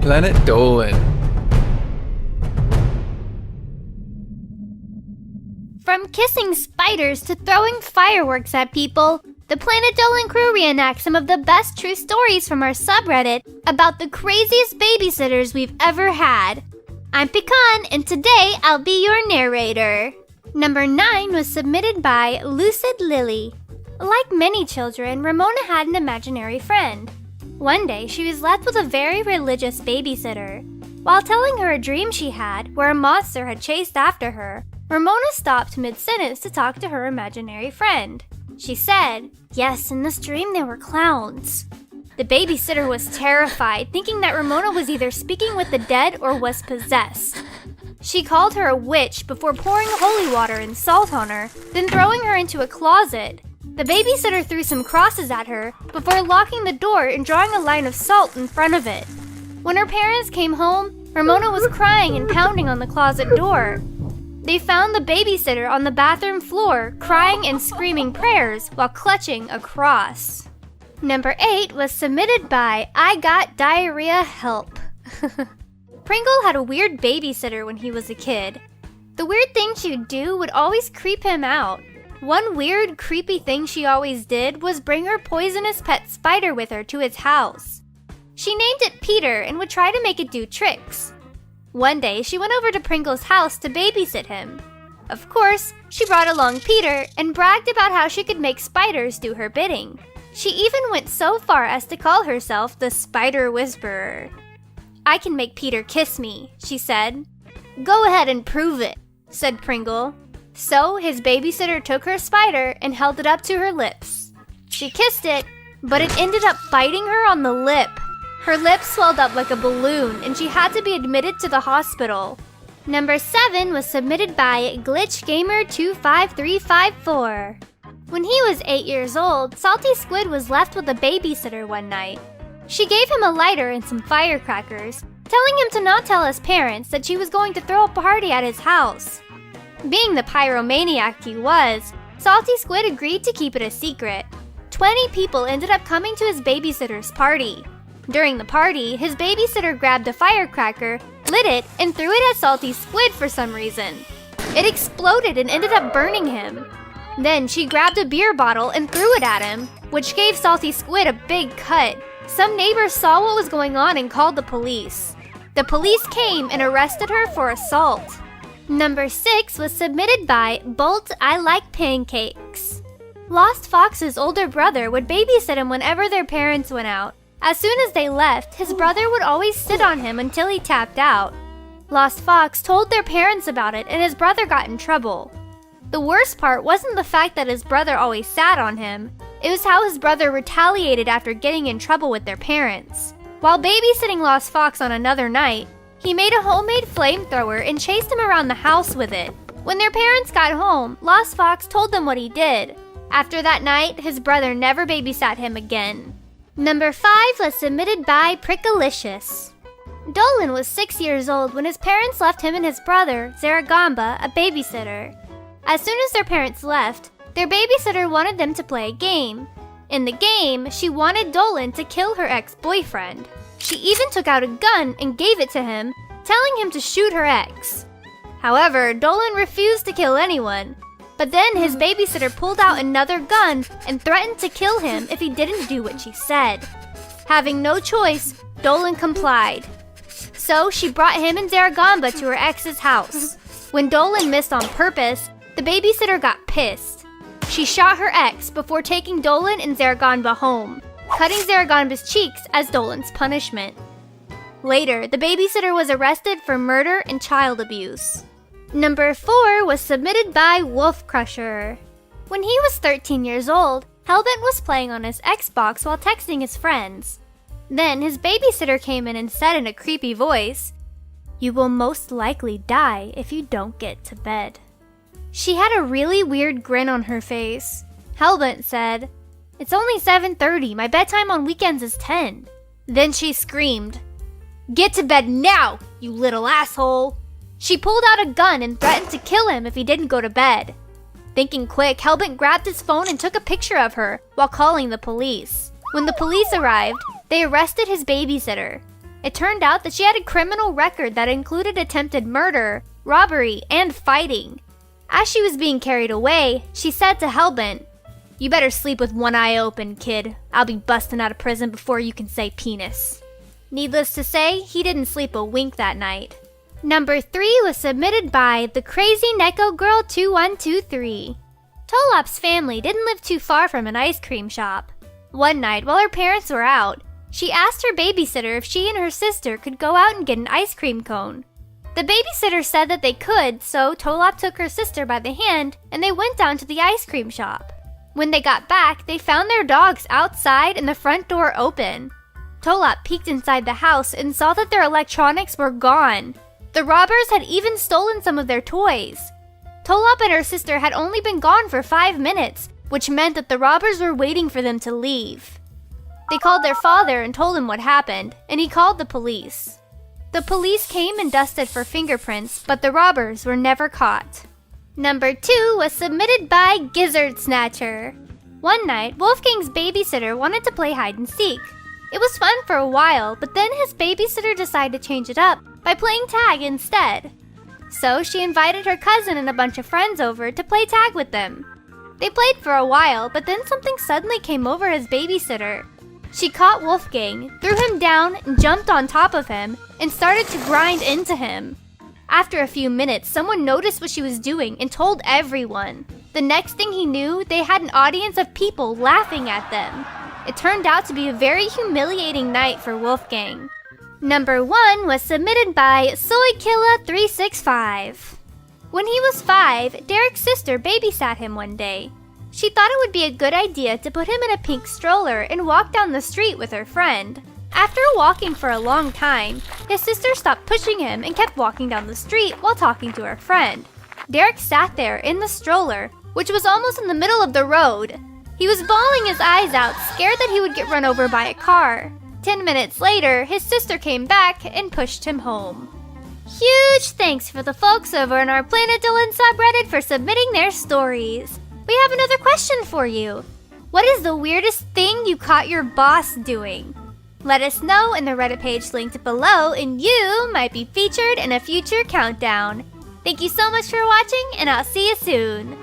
Planet Dolan. From kissing spiders to throwing fireworks at people, the Planet Dolan crew reenacts some of the best true stories from our subreddit about the craziest babysitters we've ever had. I'm Pecan, and today I'll be your narrator. Number 9 was submitted by Lucid Lily. Like many children, Ramona had an imaginary friend. One day, she was left with a very religious babysitter. While telling her a dream she had, where a monster had chased after her, Ramona stopped mid-sentence to talk to her imaginary friend. She said, "Yes, in this dream there were clowns." The babysitter was terrified, thinking that Ramona was either speaking with the dead or was possessed. She called her a witch before pouring holy water and salt on her, then throwing her into a closet. The babysitter threw some crosses at her before locking the door and drawing a line of salt in front of it. When her parents came home, Ramona was crying and pounding on the closet door. They found the babysitter on the bathroom floor, crying and screaming prayers while clutching a cross. Number 8 was submitted by I Got Diarrhea Help. Pringle had a weird babysitter when he was a kid. The weird thing she'd do would always creep him out. One weird, creepy thing she always did was bring her poisonous pet spider with her to his house. She named it Peter and would try to make it do tricks. One day, she went over to Pringle's house to babysit him. Of course, she brought along Peter and bragged about how she could make spiders do her bidding. She even went so far as to call herself the Spider Whisperer. "I can make Peter kiss me," she said. "Go ahead and prove it," said Pringle. So his babysitter took her spider and held it up to her lips. She kissed it, but it ended up biting her on the lip. Her lips swelled up like a balloon and she had to be admitted to the hospital. Number 7 was submitted by GlitchGamer25354. When he was 8 years old, Salty Squid was left with a babysitter one night. She gave him a lighter and some firecrackers, telling him to not tell his parents that she was going to throw a party at his house. Being the pyromaniac he was, Salty Squid agreed to keep it a secret. 20 people ended up coming to his babysitter's party. During the party, his babysitter grabbed a firecracker, lit it, and threw it at Salty Squid for some reason. It exploded and ended up burning him. Then she grabbed a beer bottle and threw it at him, which gave Salty Squid a big cut. Some neighbors saw what was going on and called the police. The police came and arrested her for assault. Number 6 was submitted by Bolt I Like Pancakes. Lost Fox's older brother would babysit him whenever their parents went out. As soon as they left, his brother would always sit on him until he tapped out. Lost Fox told their parents about it and his brother got in trouble. The worst part wasn't the fact that his brother always sat on him. It was how his brother retaliated after getting in trouble with their parents. While babysitting Lost Fox on another night, he made a homemade flamethrower and chased him around the house with it. When their parents got home, Lost Fox told them what he did. After that night, his brother never babysat him again. Number 5 was submitted by Prickalicious. Dolan was 6 years old when his parents left him and his brother, Zaragamba, a babysitter. As soon as their parents left, their babysitter wanted them to play a game. In the game, she wanted Dolan to kill her ex-boyfriend. She even took out a gun and gave it to him, telling him to shoot her ex. However, Dolan refused to kill anyone. But then his babysitter pulled out another gun and threatened to kill him if he didn't do what she said. Having no choice, Dolan complied. So she brought him and Zaragamba to her ex's house. When Dolan missed on purpose, the babysitter got pissed. She shot her ex before taking Dolan and Zaragamba home, cutting Zaragamba's cheeks as Dolan's punishment. Later, the babysitter was arrested for murder and child abuse. Number 4 was submitted by Wolf Crusher. When he was 13 years old, Hellbent was playing on his Xbox while texting his friends. Then his babysitter came in and said in a creepy voice, "You will most likely die if you don't get to bed." She had a really weird grin on her face. Hellbent said, "It's only 7:30, my bedtime on weekends is 10. Then she screamed, "Get to bed now, you little asshole!" She pulled out a gun and threatened to kill him if he didn't go to bed. Thinking quick, Hellbent grabbed his phone and took a picture of her while calling the police. When the police arrived, they arrested his babysitter. It turned out that she had a criminal record that included attempted murder, robbery, and fighting. As she was being carried away, she said to Hellbent, "You better sleep with one eye open, kid. I'll be busting out of prison before you can say penis." Needless to say, he didn't sleep a wink that night. Number 3 was submitted by the Crazy Neko Girl 2123. Tolop's family didn't live too far from an ice cream shop. One night, while her parents were out, she asked her babysitter if she and her sister could go out and get an ice cream cone. The babysitter said that they could, so Tolop took her sister by the hand and they went down to the ice cream shop. When they got back, they found their dogs outside and the front door open. Tolop peeked inside the house and saw that their electronics were gone. The robbers had even stolen some of their toys. Tolop and her sister had only been gone for 5 minutes, which meant that the robbers were waiting for them to leave. They called their father and told him what happened, and he called the police. The police came and dusted for fingerprints, but the robbers were never caught. Number 2 was submitted by Gizzard Snatcher. One night, Wolfgang's babysitter wanted to play hide and seek. It was fun for a while, but then his babysitter decided to change it up by playing tag instead. So she invited her cousin and a bunch of friends over to play tag with them. They played for a while, but then something suddenly came over his babysitter. She caught Wolfgang, threw him down, and jumped on top of him, and started to grind into him. After a few minutes, someone noticed what she was doing and told everyone. The next thing he knew, they had an audience of people laughing at them. It turned out to be a very humiliating night for Wolfgang. Number 1 was submitted by Soykilla365. When he was 5, Derek's sister babysat him one day. She thought it would be a good idea to put him in a pink stroller and walk down the street with her friend. After walking for a long time, his sister stopped pushing him and kept walking down the street while talking to her friend. Derek sat there in the stroller, which was almost in the middle of the road. He was bawling his eyes out, scared that he would get run over by a car. 10 minutes later, his sister came back and pushed him home. Huge thanks for the folks over in our Planet Dolan subreddit for submitting their stories. We have another question for you. What is the weirdest thing you caught your boss doing? Let us know in the Reddit page linked below and you might be featured in a future countdown. Thank you so much for watching and I'll see you soon.